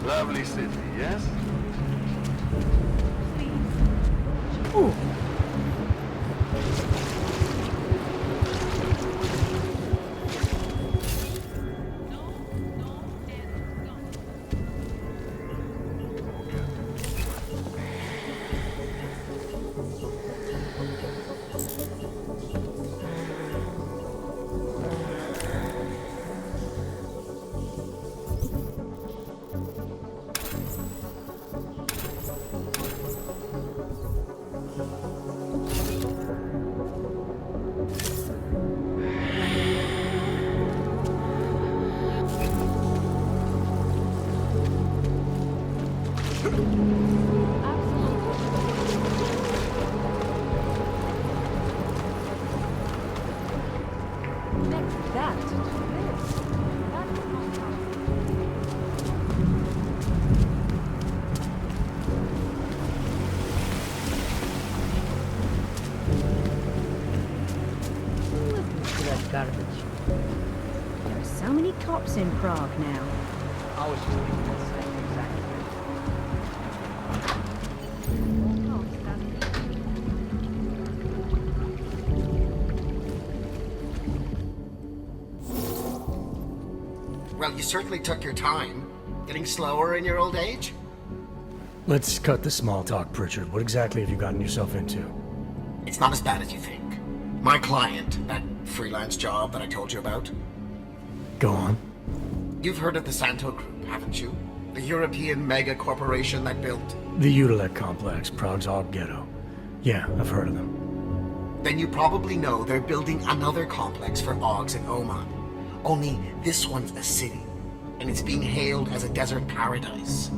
Lovely city, yes? Ooh. Garbage. There are so many cops in Prague now. I was just thinking the same exact Well, you certainly took your time. Getting slower in your old age? Let's cut the small talk, Pritchard. What exactly have you gotten yourself into? It's not as bad as you think. My client, that freelance job that I told you about. Go on. You've heard of the Santo Group, haven't you? The European mega corporation that built... The Utilec complex, Prague's Og ghetto. Yeah, I've heard of them. Then you probably know they're building another complex for Ogs in Oman. Only this one's a city, and it's being hailed as a desert paradise.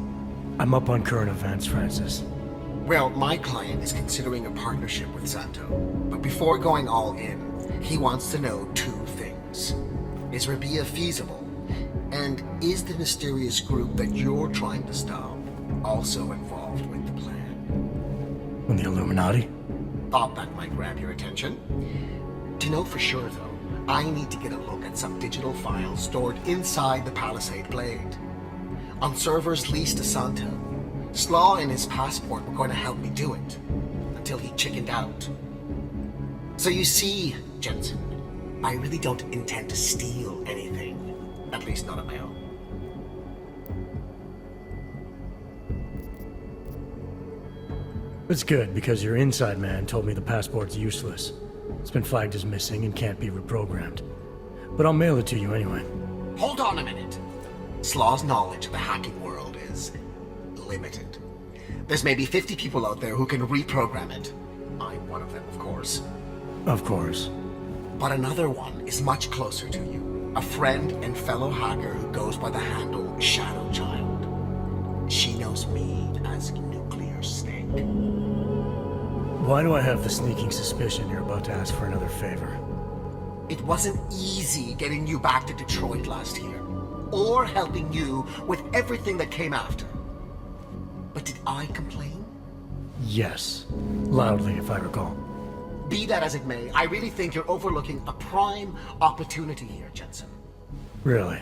I'm up on current events, Francis. Well, my client is considering a partnership with Santo, but before going all in, he wants to know two things. Is Rabia feasible? And is the mysterious group that you're trying to stop also involved with the plan? From the Illuminati? Thought that might grab your attention. To know for sure, though, I need to get a look at some digital files stored inside the Palisade Blade. On servers leased to Santo, Slaw and his passport were going to help me do it, until he chickened out. So you see, Jensen, I really don't intend to steal anything, at least not of my own. It's good, because your inside man told me the passport's useless. It's been flagged as missing and can't be reprogrammed. But I'll mail it to you anyway. Hold on a minute. Slaw's knowledge of the hacking world is limited. There's maybe 50 people out there who can reprogram it. I'm one of them, of course. Of course. But another one is much closer to you. A friend and fellow hacker who goes by the handle ShadowChild. She knows me as Nuclear Snake. Why do I have the sneaking suspicion you're about to ask for another favor? It wasn't easy getting you back to Detroit last year, or helping you with everything that came after. But did I complain? Yes. Loudly, if I recall. Be that as it may, I really think you're overlooking a prime opportunity here, Jensen. Really?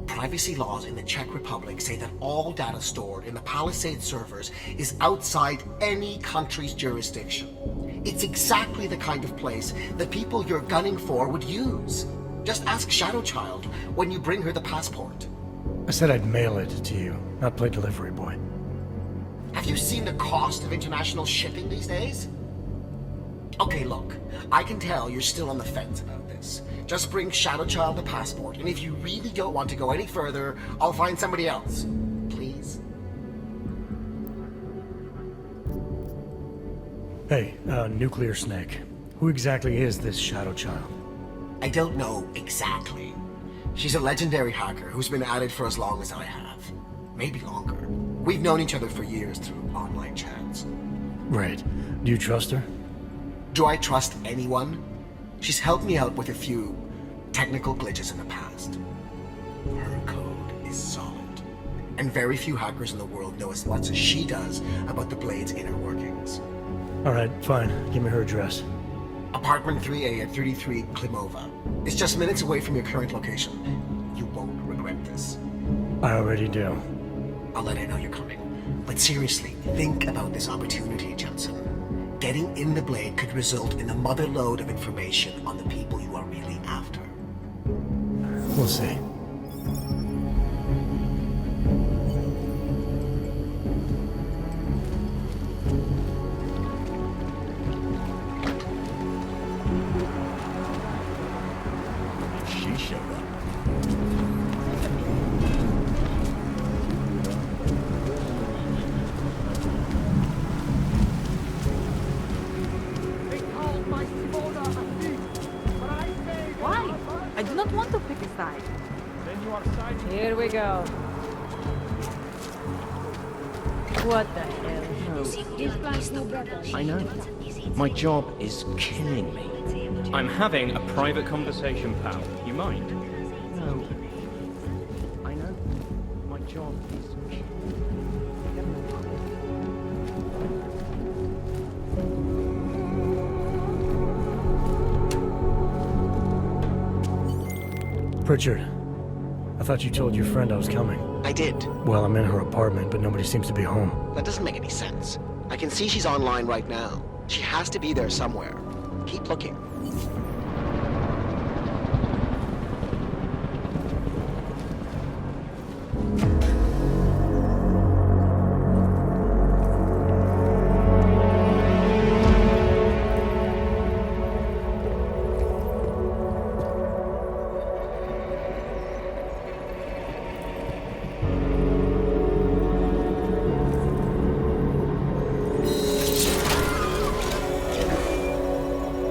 Privacy laws in the Czech Republic say that all data stored in the Palisade servers is outside any country's jurisdiction. It's exactly the kind of place that people you're gunning for would use. Just ask ShadowChild when you bring her the passport. I said I'd mail it to you, not play delivery boy. Have you seen the cost of international shipping these days? Okay, look, I can tell you're still on the fence about this. Just bring ShadowChild the passport, and if you really don't want to go any further, I'll find somebody else. Please? Hey, Nuclear Snake. Who exactly is this ShadowChild? I don't know exactly. She's a legendary hacker who's been at it for as long as I have. Maybe longer. We've known each other for years through online chats. Right. Do you trust her? Do I trust anyone? She's helped me out with a few technical glitches in the past. Her code is solid. And very few hackers in the world know as much as she does about the Blade's inner workings. Alright, fine. Give me her address. Apartment 3A at 33 Klimova. It's just minutes away from your current location. You won't regret this. I already do. I'll let her know you're coming. But seriously, think about this opportunity, Jensen. Getting in the Blade could result in a mother lode of information on the people you are really after. We'll see. She showed up. Why? I do not want to pick a side. Here we go. What the hell? I know. My job is killing me. I'm having a private conversation, pal. You mind? No. I know. My job is Pritchard. I thought you told your friend I was coming. I did. Well, I'm in her apartment, but nobody seems to be home. That doesn't make any sense. I can see she's online right now. She has to be there somewhere. Keep looking.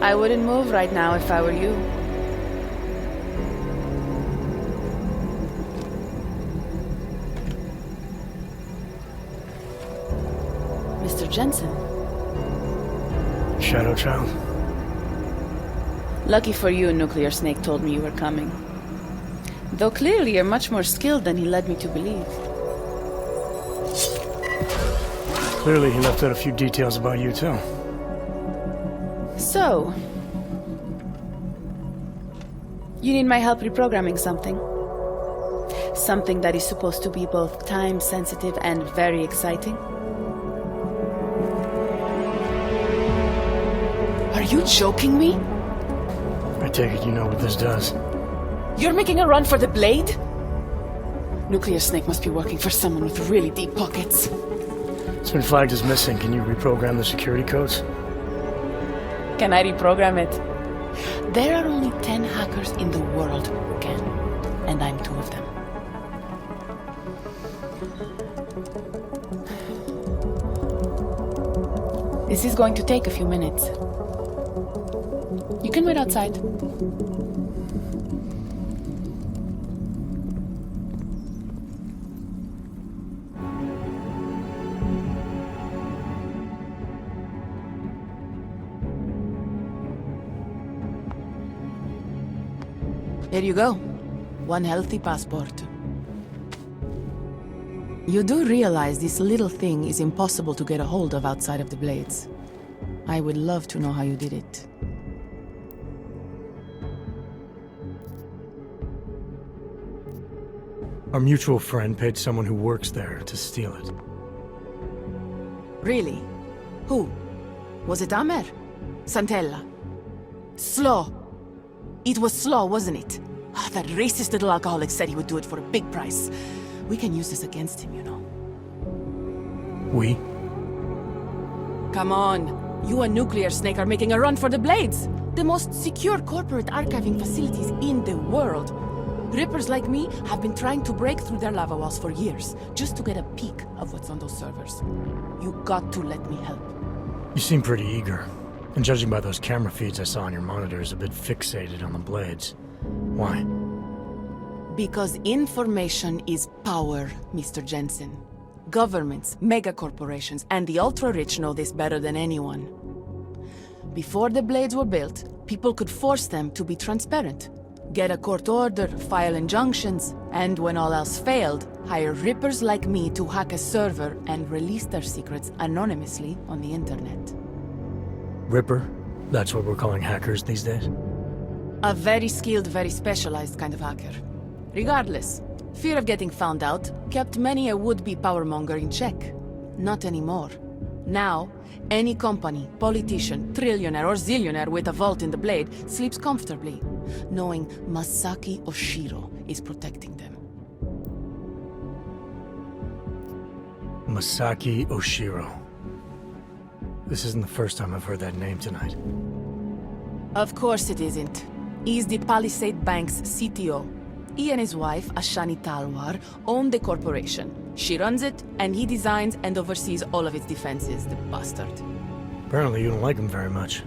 I wouldn't move right now if I were you. Mr. Jensen. ShadowChild? Lucky for you, Nuclear Snake told me you were coming. Though clearly you're much more skilled than he led me to believe. Clearly he left out a few details about you, too. So, you need my help reprogramming something. Something that is supposed to be both time-sensitive and very exciting. Are you joking me? I take it you know what this does. You're making a run for the Blade? Nuclear Snake must be working for someone with really deep pockets. It's been flagged as missing. Can you reprogram the security codes? Can I reprogram it? There are only 10 hackers in the world who can, and I'm 2 of them. This is going to take a few minutes. You can wait outside. Here you go. One healthy passport. You do realize this little thing is impossible to get a hold of outside of the Blades. I would love to know how you did it. Our mutual friend paid someone who works there to steal it. Really? Who? Was it Amer? Santella? Slow. It was Slow, wasn't it? Ah, that racist little alcoholic said he would do it for a big price. We can use this against him, you know. We? Come on. You and Nuclear Snake are making a run for the Blades. The most secure corporate archiving facilities in the world. Rippers like me have been trying to break through their lava walls for years, just to get a peek of what's on those servers. You got to let me help. You seem pretty eager. And judging by those camera feeds I saw on your monitors, a bit fixated on the Blades. Why? Because information is power, Mr. Jensen. Governments, megacorporations, and the ultra-rich know this better than anyone. Before the Blades were built, people could force them to be transparent. Get a court order, file injunctions, and when all else failed, hire rippers like me to hack a server and release their secrets anonymously on the internet. Ripper? That's what we're calling hackers these days? A very skilled, very specialized kind of hacker. Regardless, fear of getting found out kept many a would-be powermonger in check. Not anymore. Now, any company, politician, trillionaire or zillionaire with a vault in the Blade sleeps comfortably, knowing Masaki Oshiro is protecting them. Masaki Oshiro. This isn't the first time I've heard that name tonight. Of course it isn't. He's the Palisade Bank's CTO. He and his wife, Ashani Talwar, own the corporation. She runs it, and he designs and oversees all of its defenses, the bastard. Apparently you don't like him very much.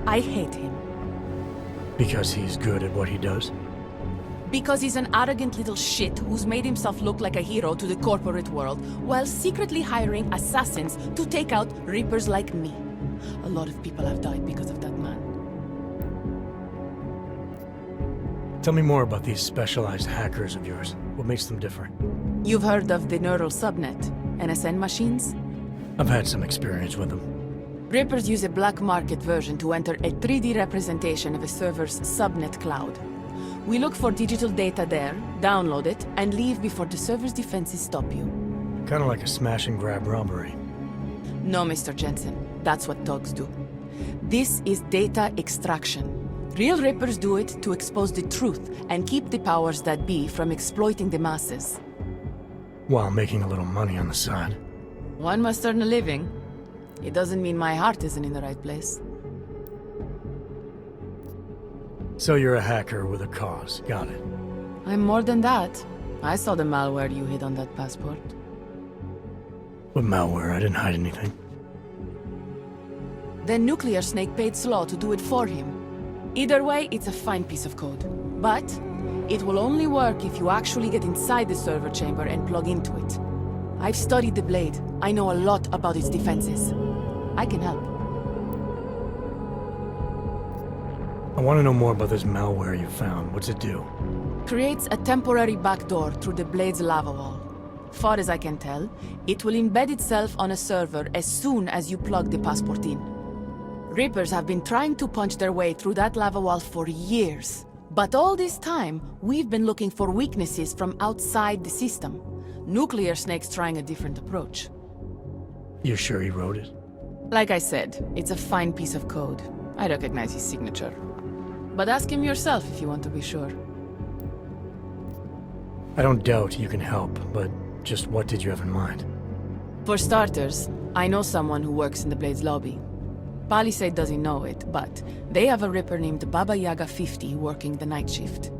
I hate him. Because he's good at what he does? Because he's an arrogant little shit who's made himself look like a hero to the corporate world, while secretly hiring assassins to take out rippers like me. A lot of people have died because of that man. Tell me more about these specialized hackers of yours. What makes them different? You've heard of the neural subnet, NSN machines? I've had some experience with them. Rippers use a black market version to enter a 3D representation of a server's subnet cloud. We look for digital data there, download it, and leave before the server's defenses stop you. Kinda like a smash and grab robbery. No, Mr. Jensen. That's what thugs do. This is data extraction. Real Rippers do it to expose the truth and keep the powers that be from exploiting the masses. While making a little money on the side. One must earn a living. It doesn't mean my heart isn't in the right place. So you're a hacker with a cause. Got it. I'm more than that. I saw the malware you hid on that passport. With malware, I didn't hide anything. Then Nuclear Snake paid Slaw to do it for him. Either way, it's a fine piece of code. But it will only work if you actually get inside the server chamber and plug into it. I've studied the Blade. I know a lot about its defenses. I can help. I want to know more about this malware you found. What's it do? Creates a temporary backdoor through the Blade's lava wall. Far as I can tell, it will embed itself on a server as soon as you plug the passport in. Rippers have been trying to punch their way through that lava wall for years. But all this time, we've been looking for weaknesses from outside the system. Nuclear Snake's trying a different approach. You're sure he wrote it? Like I said, it's a fine piece of code. I recognize his signature. But ask him yourself if you want to be sure. I don't doubt you can help, but just what did you have in mind? For starters, I know someone who works in the Blade's lobby. Palisade doesn't know it, but they have a Ripper named Baba Yaga 50 working the night shift.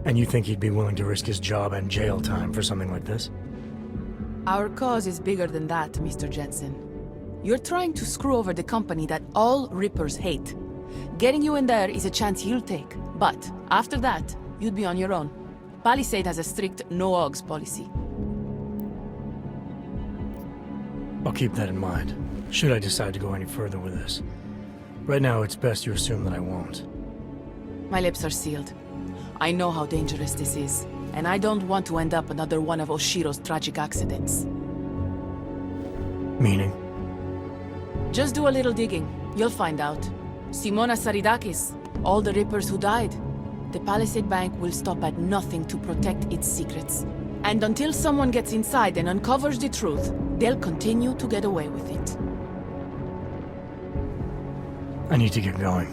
And you think he'd be willing to risk his job and jail time for something like this? Our cause is bigger than that, Mr. Jensen. You're trying to screw over the company that all Rippers hate. Getting you in there is a chance he'll take, but after that, you'd be on your own. Palisade has a strict no-ogs policy. I'll keep that in mind, should I decide to go any further with this. Right now, it's best you assume that I won't. My lips are sealed. I know how dangerous this is, and I don't want to end up another one of Oshiro's tragic accidents. Meaning? Just do a little digging. You'll find out. Simona Saridakis, all the Rippers who died. The Palisade Bank will stop at nothing to protect its secrets. And until someone gets inside and uncovers the truth, they'll continue to get away with it. I need to get going.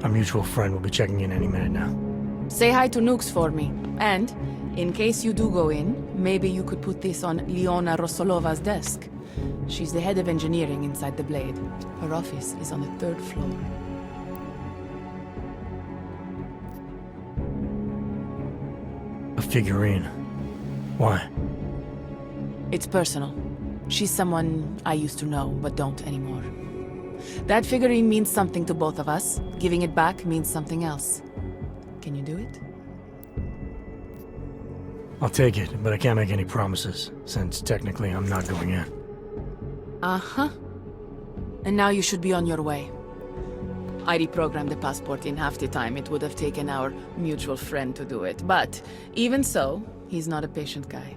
Our mutual friend will be checking in any minute now. Say hi to Nukes for me. And, in case you do go in, maybe you could put this on Leona Rosolova's desk. She's the head of engineering inside the Blade. Her office is on the 3rd floor. A figurine. Why? It's personal. She's someone I used to know, but don't anymore. That figurine means something to both of us. Giving it back means something else. Can you do it? I'll take it, but I can't make any promises, since technically I'm not going in. Uh-huh. And now you should be on your way. I reprogrammed the passport in half the time it would have taken our mutual friend to do it. But, even so, he's not a patient guy.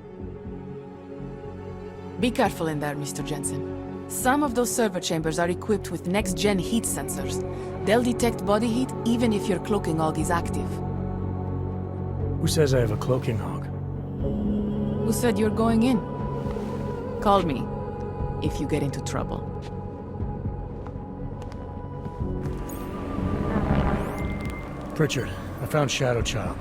Be careful in there, Mr. Jensen. Some of those server chambers are equipped with next-gen heat sensors. They'll detect body heat even if your cloaking hog is active. Who says I have a cloaking hog? Who said you're going in? Call me if you get into trouble. Pritchard, I found ShadowChild.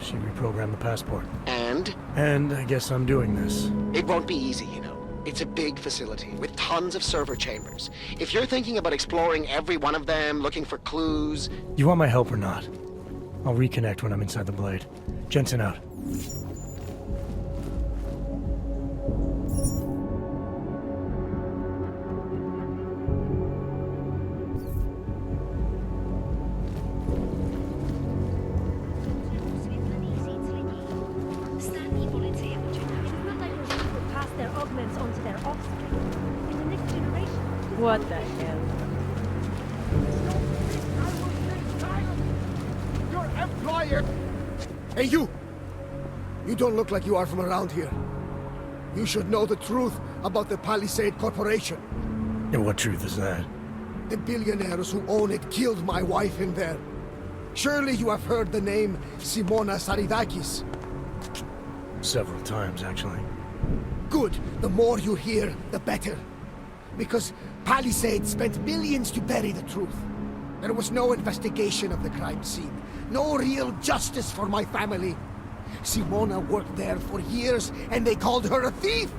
She reprogrammed the passport. And? And I guess I'm doing this. It won't be easy, you know. It's a big facility with tons of server chambers. If you're thinking about exploring every one of them, looking for clues... You want my help or not? I'll reconnect when I'm inside the Blade. Jensen out. What the hell? Your employer! Hey, you! You don't look like you are from around here. You should know the truth about the Palisade Corporation. And what truth is that? The billionaires who own it killed my wife in there. Surely you have heard the name Simona Saridakis. Several times, actually. Good. The more you hear, the better. Because Palisade spent millions to bury the truth. There was no investigation of the crime scene. No real justice for my family. Simona worked there for years, and they called her a thief.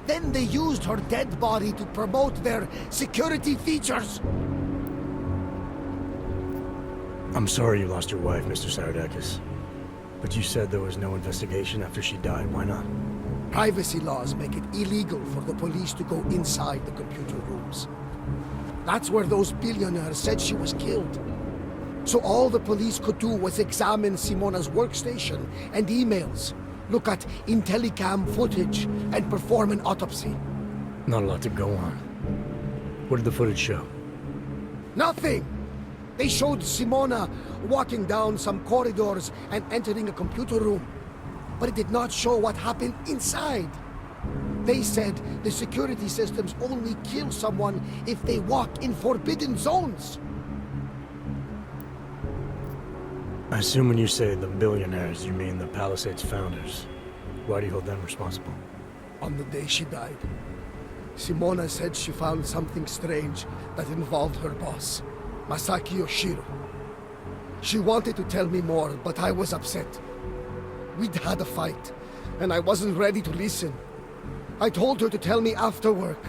Then they used her dead body to promote their security features. I'm sorry you lost your wife, Mr. Saridakis. But you said there was no investigation after she died. Why not? Privacy laws make it illegal for the police to go inside the computer rooms. That's where those billionaires said she was killed. So all the police could do was examine Simona's workstation and emails, look at Intellicam footage, and perform an autopsy. Not a lot to go on. What did the footage show? Nothing! They showed Simona walking down some corridors and entering a computer room. But it did not show what happened inside. They said the security systems only kill someone if they walk in forbidden zones. I assume when you say the billionaires, you mean the Palisade's founders. Why do you hold them responsible? On the day she died, Simona said she found something strange that involved her boss, Masaki Yoshiro. She wanted to tell me more, but I was upset. We'd had a fight, and I wasn't ready to listen. I told her to tell me after work,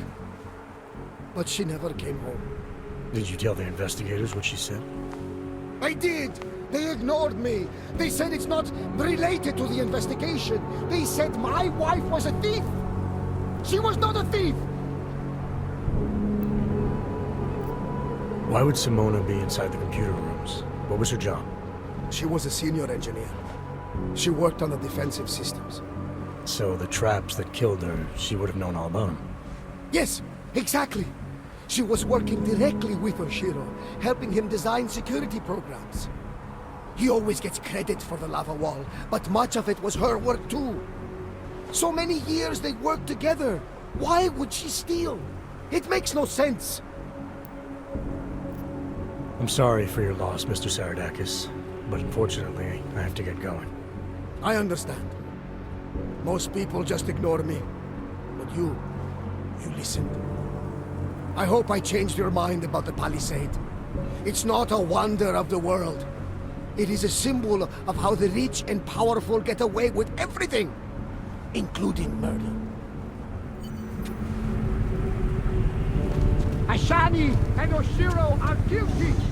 but she never came home. Did you tell the investigators what she said? I did! They ignored me! They said it's not related to the investigation! They said my wife was a thief! She was not a thief! Why would Simona be inside the computer rooms? What was her job? She was a senior engineer. She worked on the defensive systems. So the traps that killed her, she would have known all about them. Yes, exactly! She was working directly with Oshiro, helping him design security programs. He always gets credit for the lava wall, but much of it was her work too. So many years they worked together. Why would she steal? It makes no sense. I'm sorry for your loss, Mr. Saradakis, but unfortunately, I have to get going. I understand. Most people just ignore me. But you listened. I hope I changed your mind about the palisade. It's not a wonder of the world. It is a symbol of how the rich and powerful get away with everything, including murder. Ashani and Oshiro are guilty!